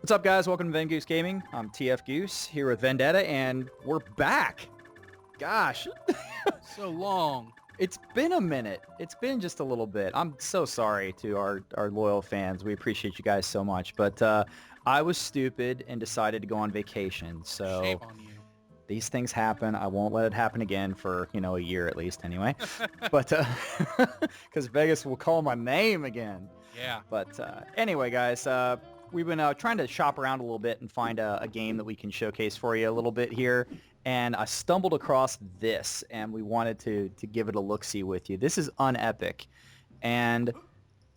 What's up, guys? Welcome to TFGoose Gaming. I'm TFGoose here with Vendetta, and we're back. Gosh, So long. it's been a minute. It's been just a little bit. I'm so sorry to our loyal fans. We appreciate you guys so much. But I was stupid and decided to go on vacation. So Shame on you. these things happen. I won't let it happen again for, a year at least anyway. But because Vegas will call my name again. Yeah. But anyway, guys, we've been trying to shop around a little bit and find a game that we can showcase for you a little bit here. And I stumbled across this, and we wanted to give it a look-see with you. This is UnEpic. And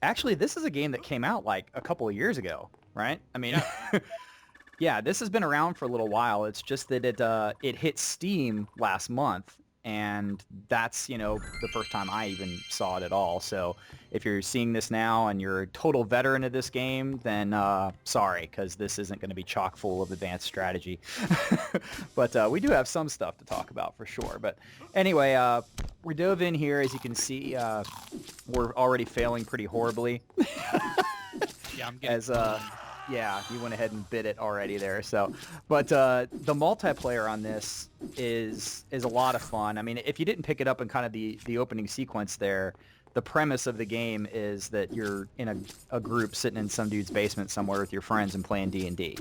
actually, this is a game that came out like a couple of years ago, right? I mean, yeah, this has been around for a little while. It's just that it hit Steam last month. And that's, the first time I even saw it at all. So if you're seeing this now and you're a total veteran of this game, then sorry, because this isn't going to be chock full of advanced strategy. But we do have some stuff to talk about for sure. But anyway, we dove in here. As you can see, we're already failing pretty horribly. Yeah, I'm getting... Yeah, you went ahead and bid it already there. So, but the multiplayer on this is a lot of fun. I mean, if you didn't pick it up in kind of the opening sequence there, the premise of the game is that you're in a group sitting in some dude's basement somewhere with your friends and playing D&D,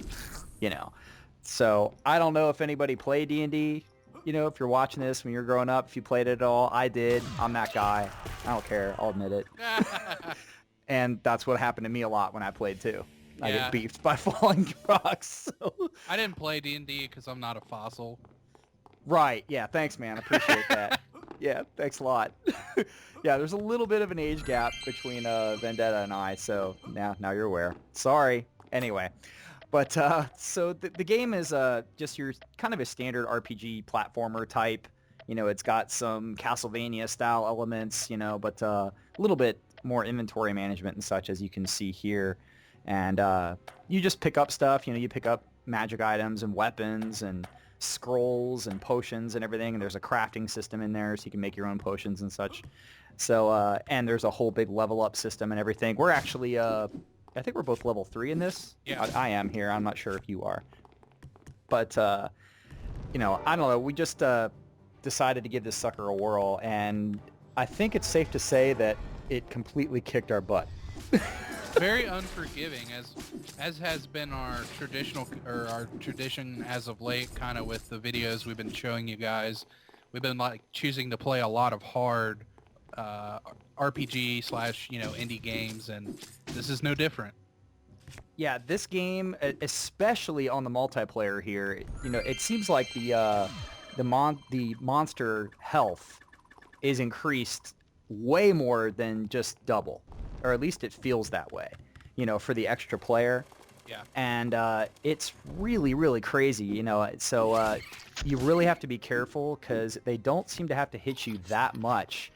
So I don't know if anybody played D&D, if you're watching this when you're growing up, if you played it at all. I did. I'm that guy. I don't care. I'll admit it. And that's what happened to me a lot when I played too. I get beefed by falling rocks. So. I didn't play D&D because I'm not a fossil. Right. Yeah. Thanks, man. I appreciate that. Yeah. Thanks a lot. Yeah. There's a little bit of an age gap between Vendetta and I. So now you're aware. Sorry. Anyway. But so the game is just your kind of a standard RPG platformer type. It's got some Castlevania style elements, but a little bit more inventory management and such, as you can see here. And you just pick up stuff, you pick up magic items and weapons and scrolls and potions and everything. And there's a crafting system in there so you can make your own potions and such. So, and there's a whole big level up system and everything. We're actually, I think we're both level 3 in this. Yeah. I am here. I'm not sure if you are. But, I don't know. We just decided to give this sucker a whirl. And I think it's safe to say that it completely kicked our butt. Very unforgiving, as has been our tradition as of late, kind of with the videos we've been showing you guys. We've been choosing to play a lot of hard RPG / indie games, and this is no different. Yeah, this game, especially on the multiplayer here, it seems like the monster health is increased way more than just double. Or at least it feels that way, for the extra player. Yeah. And it's really, really crazy, So you really have to be careful because they don't seem to have to hit you that much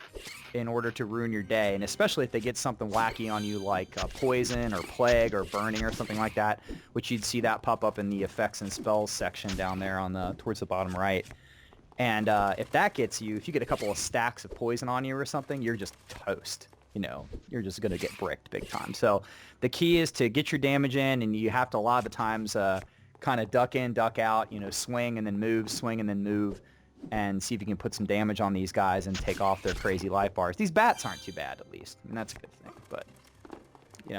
in order to ruin your day. And especially if they get something wacky on you like poison or plague or burning or something like that, which you'd see that pop up in the effects and spells section down there towards the bottom right. And if that gets you, if you get a couple of stacks of poison on you or something, you're just toast. You're just going to get bricked big time. So the key is to get your damage in, and you have to a lot of the times kind of duck in, duck out, swing and then move, swing and then move, and see if you can put some damage on these guys and take off their crazy life bars. These bats aren't too bad, at least, and that's a good thing. But,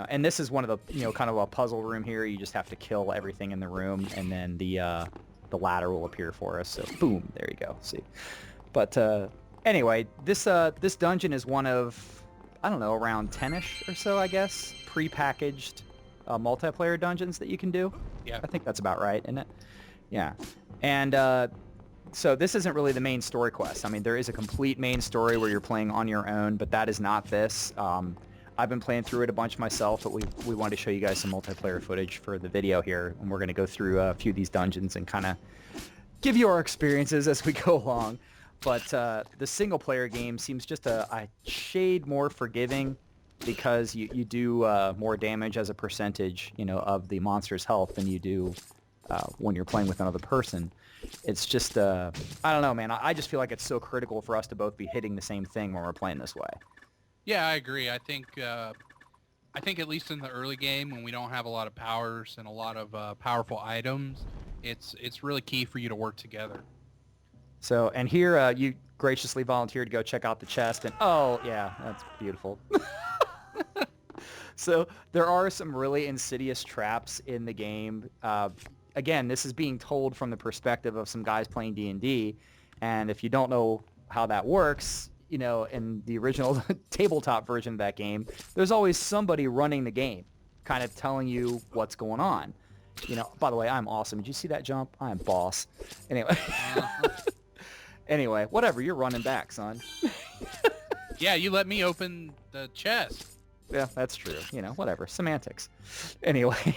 and this is one of the, kind of a puzzle room here. You just have to kill everything in the room, and then the ladder will appear for us. So, boom, there you go. See? But anyway, this dungeon is one of... I don't know, around 10-ish or so, I guess, pre-packaged multiplayer dungeons that you can do. Yeah. I think that's about right, isn't it? Yeah. And so this isn't really the main story quest. I mean, there is a complete main story where you're playing on your own, but that is not this. I've been playing through it a bunch myself, but we wanted to show you guys some multiplayer footage for the video here, and we're going to go through a few of these dungeons and kind of give you our experiences as we go along. But the single-player game seems just a shade more forgiving because you do more damage as a percentage, of the monster's health than you do when you're playing with another person. It's just, I don't know, man. I just feel like it's so critical for us to both be hitting the same thing when we're playing this way. Yeah, I agree. I think I think at least in the early game when we don't have a lot of powers and a lot of powerful items, it's really key for you to work together. So, and here you graciously volunteered to go check out the chest, and oh yeah, that's beautiful. So there are some really insidious traps in the game. Again, this is being told from the perspective of some guys playing D&D, and if you don't know how that works, you know, in the original tabletop version of that game, there's always somebody running the game, kind of telling you what's going on. You know, by the way, I'm awesome. Did you see that jump? I am boss. Anyway. Anyway, whatever. You're running back, son. Yeah, you let me open the chest. Yeah, that's true. You know, whatever. Semantics. Anyway.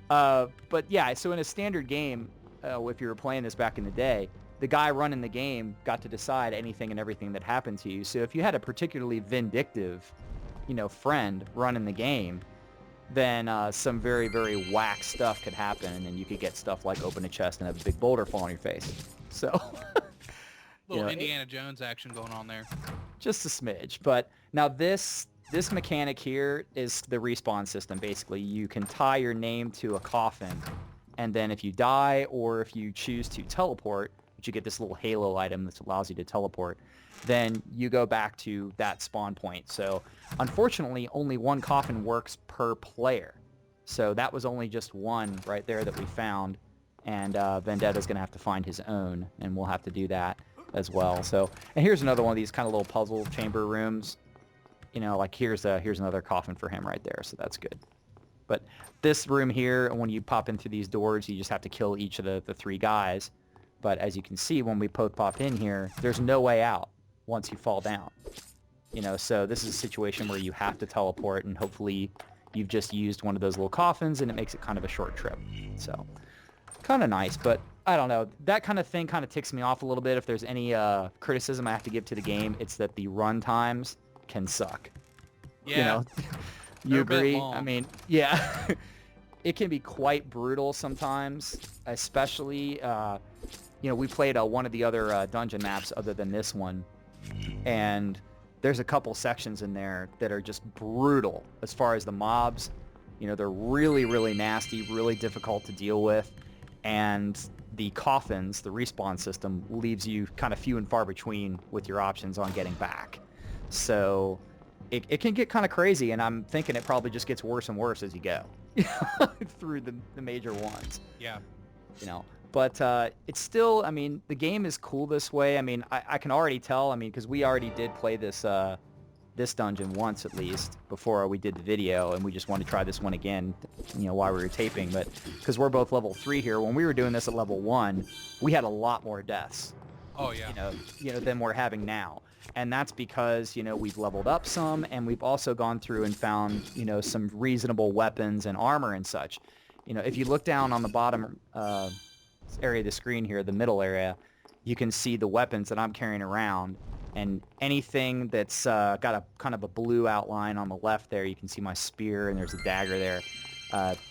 But yeah, so in a standard game, if you were playing this back in the day, the guy running the game got to decide anything and everything that happened to you. So if you had a particularly vindictive, you know, friend running the game, then some very, very whack stuff could happen, and then you could get stuff like open a chest and have a big boulder fall on your face. So... Little Indiana Jones action going on there. Just a smidge. But now this mechanic here is the respawn system. Basically, you can tie your name to a coffin, and then if you die or if you choose to teleport, which you get this little halo item that allows you to teleport, then you go back to that spawn point. So unfortunately, only one coffin works per player. So that was only just one right there that we found, and Vendetta's going to have to find his own, and we'll have to do that as well. So, and here's another one of these kind of little puzzle chamber rooms. You know, like here's another coffin for him right there, so that's good. But this room here, when you pop in through these doors, you just have to kill each of the three guys. But as you can see, when we pop in here, there's no way out once you fall down. You know, so this is a situation where you have to teleport, and hopefully you've just used one of those little coffins, and it makes it kind of a short trip. So, kind of nice, but I don't know. That kind of thing kind of ticks me off a little bit. If there's any criticism I have to give to the game, it's that the run times can suck. Yeah. You know, you They're a bit agree? long. I mean, yeah. It can be quite brutal sometimes, especially, you know, we played one of the other dungeon maps other than this one, and there's a couple sections in there that are just brutal as far as the mobs. You know, they're really, really nasty, really difficult to deal with, and the coffins, the respawn system, leaves you kind of few and far between with your options on getting back. So it can get kind of crazy, and I'm thinking it probably just gets worse and worse as you go through the major ones. Yeah. You know, but it's still, I mean, the game is cool this way. I mean, I can already tell, I mean, because we already did play this this dungeon once at least before we did the video, and we just wanted to try this one again, you know, while we were taping. But because we're both level 3 here, when we were doing this at level 1, we had a lot more deaths. Oh yeah. You know, than we're having now. And that's because, you know, we've leveled up some, and we've also gone through and found, you know, some reasonable weapons and armor and such. You know, if you look down on the bottom area of the screen here, the middle area, you can see the weapons that I'm carrying around. And anything that's got a kind of a blue outline on the left there, you can see my spear, and there's a dagger there.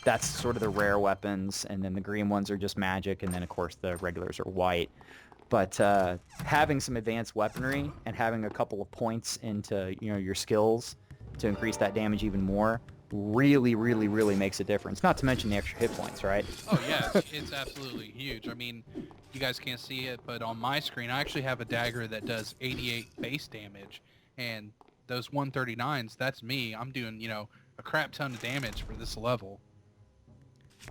That's sort of the rare weapons, and then the green ones are just magic, and then of course the regulars are white. But having some advanced weaponry and having a couple of points into, you know, your skills to increase that damage even more really, really, really makes a difference. Not to mention the extra hit points, right? Oh yeah, it's absolutely huge. I mean, you guys can't see it, but on my screen, I actually have a dagger that does 88 base damage, and those 139s, that's me. I'm doing, you know, a crap ton of damage for this level.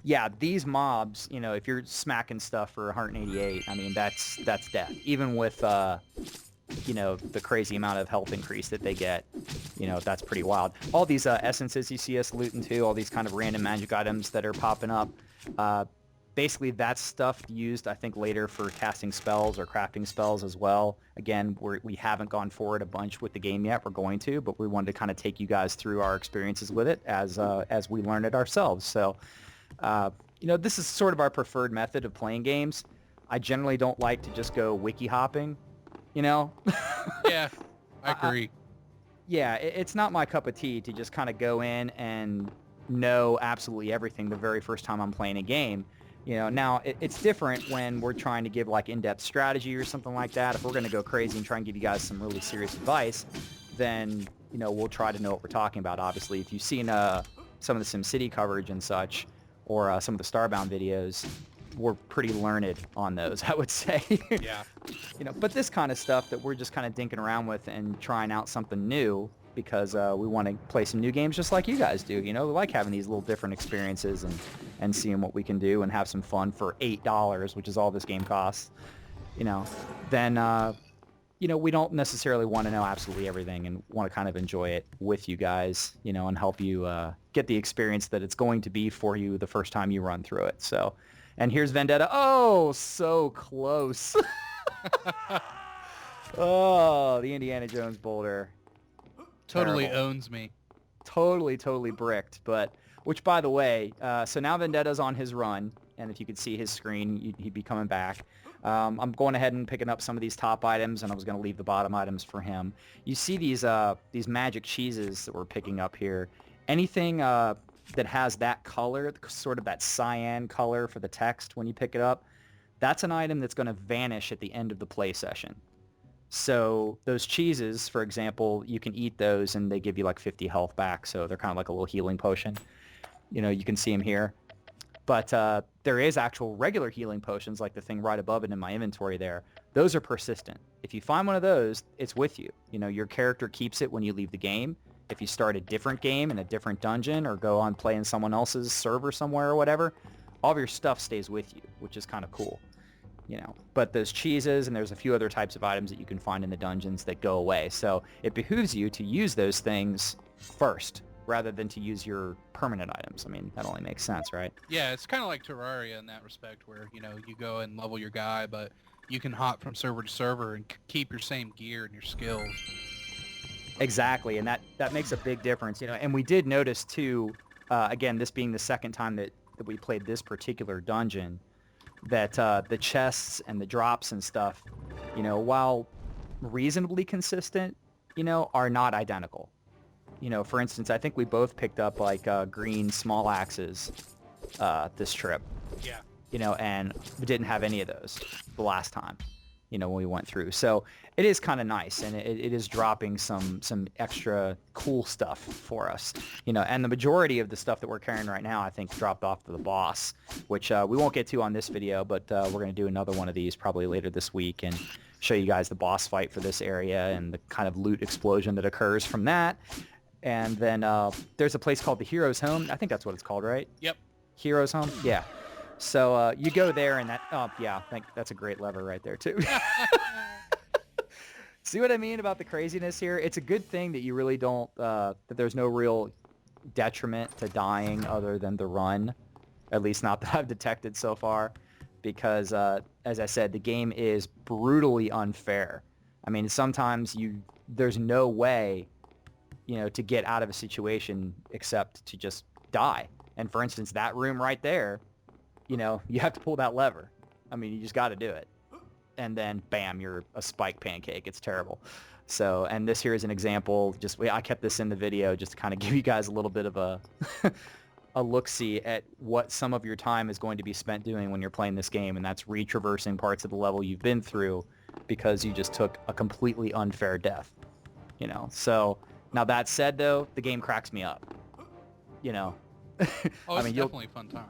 Yeah, these mobs, you know, if you're smacking stuff for 188, I mean, that's death. Even with, you know, the crazy amount of health increase that they get, you know, that's pretty wild. All these essences you see us looting too, all these kind of random magic items that are popping up, basically that's stuff used, I think, later for casting spells or crafting spells as well. Again, we haven't gone forward a bunch with the game yet. We're going to, but we wanted to kind of take you guys through our experiences with it as we learn it ourselves. So, you know, this is sort of our preferred method of playing games. I generally don't like to just go wiki hopping, you know? Yeah, I agree. Yeah, it's not my cup of tea to just kind of go in and know absolutely everything the very first time I'm playing a game. You know, now it's different when we're trying to give like in-depth strategy or something like that. If we're going to go crazy and try and give you guys some really serious advice, then, we'll try to know what we're talking about. Obviously, if you've seen some of the SimCity coverage and such, or some of the Starbound videos, we're pretty learned on those, I would say. Yeah. But this kind of stuff that we're just kind of dinking around with and trying out something new because we want to play some new games just like you guys do. We like having these little different experiences and seeing what we can do and have some fun for $8, which is all this game costs. Then we don't necessarily want to know absolutely everything and want to kind of enjoy it with you guys, and help you get the experience that it's going to be for you the first time you run through it. So, and here's Vendetta. Oh, so close. Oh, the Indiana Jones boulder. Totally Terrible. owns me. Totally bricked. But, which by the way, so now Vendetta's on his run, and if you could see his screen, he'd be coming back. I'm going ahead and picking up some of these top items, and I was going to leave the bottom items for him. You see these magic cheeses that we're picking up here. Anything that has that color, sort of that cyan color for the text when you pick it up, that's an item that's going to vanish at the end of the play session. So those cheeses, for example, you can eat those, and they give you like 50 health back, so they're kind of like a little healing potion. You can see them here. But there is actual regular healing potions, like the thing right above it in my inventory there. Those are persistent. If you find one of those, it's with you. Your character keeps it when you leave the game. If you start a different game in a different dungeon or go on playing someone else's server somewhere or whatever, all of your stuff stays with you, which is kind of cool. But those cheeses, and there's a few other types of items that you can find in the dungeons that go away. So it behooves you to use those things first, rather than to use your permanent items. I mean, that only makes sense, right? Yeah, it's kind of like Terraria in that respect, where you go and level your guy, but you can hop from server to server and keep your same gear and your skills. Exactly, and that makes a big difference. And we did notice too, again, this being the second time that we played this particular dungeon, that the chests and the drops and stuff, while reasonably consistent, are not identical. For instance, I think we both picked up like green small axes this trip. Yeah. And we didn't have any of those the last time, when we went through. So it is kind of nice, and it is dropping some extra cool stuff for us. And the majority of the stuff that we're carrying right now, I think, dropped off to the boss, which we won't get to on this video, but we're going to do another one of these probably later this week and show you guys the boss fight for this area and the kind of loot explosion that occurs from that. And then there's a place called the Hero's Home. I think that's what it's called, right? Yep. Hero's Home? Yeah. So you go there and that's a great lever right there, too. See what I mean about the craziness here? It's a good thing that you really don't, that there's no real detriment to dying other than the run. At least not that I've detected so far. Because, as I said, the game is brutally unfair. I mean, sometimes there's no way to get out of a situation except to just die. And for instance, that room right there, you have to pull that lever. I mean, you just got to do it. And then, bam, you're a spike pancake. It's terrible. So, and this here is an example. I kept this in the video just to kind of give you guys a little bit of a look-see at what some of your time is going to be spent doing when you're playing this game, and that's retraversing parts of the level you've been through because you just took a completely unfair death. So... Now, that said, though, the game cracks me up. Oh, it's definitely a fun time.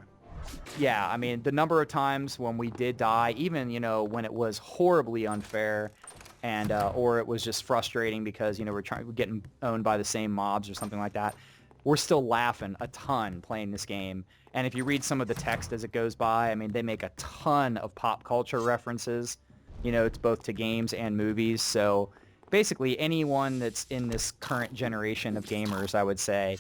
Yeah, I mean, the number of times when we did die, even, when it was horribly unfair and or it was just frustrating because, we're getting owned by the same mobs or something like that, we're still laughing a ton playing this game. And if you read some of the text as it goes by, I mean, they make a ton of pop culture references. It's both to games and movies, so... Basically, anyone that's in this current generation of gamers, I would say,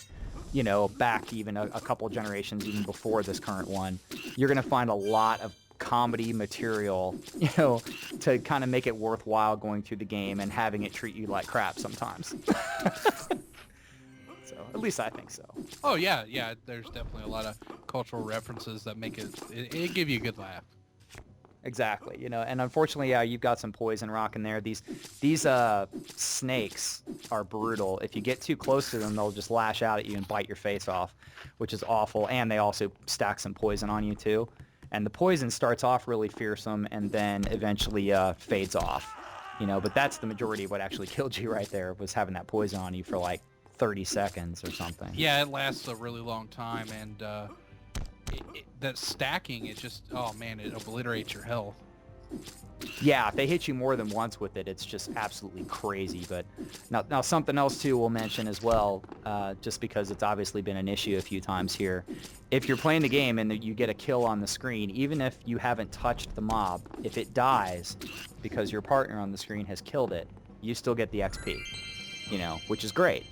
back even a couple generations even before this current one, you're going to find a lot of comedy material, to kind of make it worthwhile going through the game and having it treat you like crap sometimes. So, at least I think so. Oh, yeah. There's definitely a lot of cultural references that make it give you a good laugh. Exactly, and unfortunately, you've got some poison rock in there. These snakes are brutal. If you get too close to them, they'll just lash out at you and bite your face off, which is awful. And they also stack some poison on you too. And the poison starts off really fearsome and then eventually fades off. But that's the majority of what actually killed you right there, was having that poison on you for like 30 seconds or something. Yeah, it lasts a really long time, and that stacking, it just, oh man, it obliterates your health. Yeah, if they hit you more than once with it, it's just absolutely crazy. But now something else too we'll mention as well, just because it's obviously been an issue a few times here. If you're playing the game and you get a kill on the screen, even if you haven't touched the mob, if it dies because your partner on the screen has killed it, you still get the XP, which is great.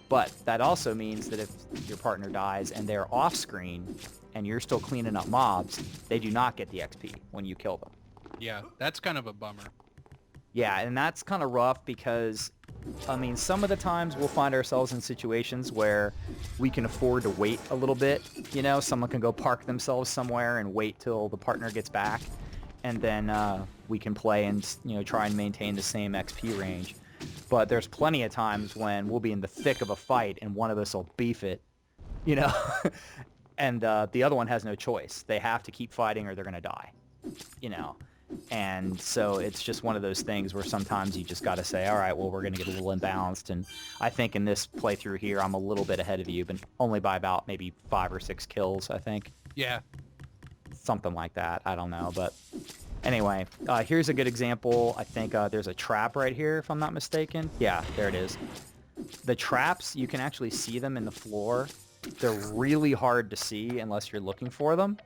But that also means that if your partner dies and they're off screen and you're still cleaning up mobs, they do not get the XP when you kill them. Yeah, that's kind of a bummer. Yeah, and that's kind of rough because, some of the times we'll find ourselves in situations where we can afford to wait a little bit. Someone can go park themselves somewhere and wait till the partner gets back, and then we can play and, try and maintain the same XP range. But there's plenty of times when we'll be in the thick of a fight and one of us will beef it, and the other one has no choice. They have to keep fighting or they're going to die, And so it's just one of those things where sometimes you just got to say, all right, well, we're going to get a little imbalanced. And I think in this playthrough here, I'm a little bit ahead of you, but only by about maybe 5 or 6 kills, I think. Yeah. Something like that. I don't know. But anyway, here's a good example. I think there's a trap right here, if I'm not mistaken. Yeah, there it is. The traps, you can actually see them in the floor. They're really hard to see unless you're looking for them.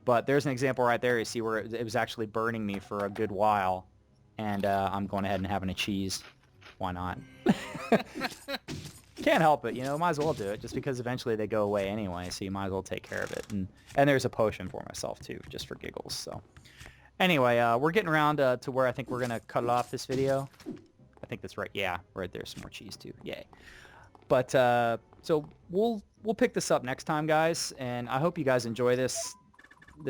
But there's an example right there. You see where it was actually burning me for a good while. And I'm going ahead and having a cheese. Why not? Can't help it, might as well do it just because eventually they go away anyway. So you might as well take care of it. And there's a potion for myself too, just for giggles. So anyway, we're getting around to where I think we're going to cut it off this video. I think that's right. Yeah, right there's some more cheese too. Yay. But so we'll pick this up next time, guys. And I hope you guys enjoy this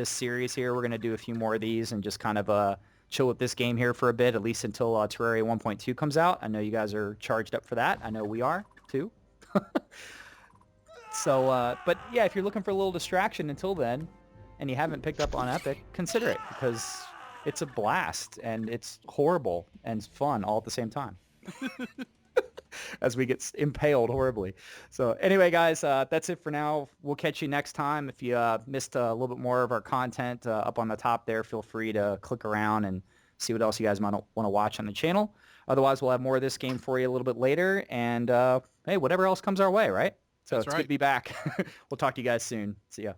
series here. We're going to do a few more of these and just kind of chill with this game here for a bit, at least until Terraria 1.2 comes out. I know you guys are charged up for that. I know we are too. So, but yeah, if you're looking for a little distraction until then and you haven't picked up UnEpic, consider it because it's a blast and it's horrible and fun all at the same time. As we get impaled horribly. So anyway, guys, that's it for now. We'll catch you next time. If you missed a little bit more of our content up on the top there, feel free to click around and see what else you guys might want to watch on the channel. Otherwise, we'll have more of this game for you a little bit later. And hey, whatever else comes our way, right? So it's good to be back. We'll talk to you guys soon. See ya.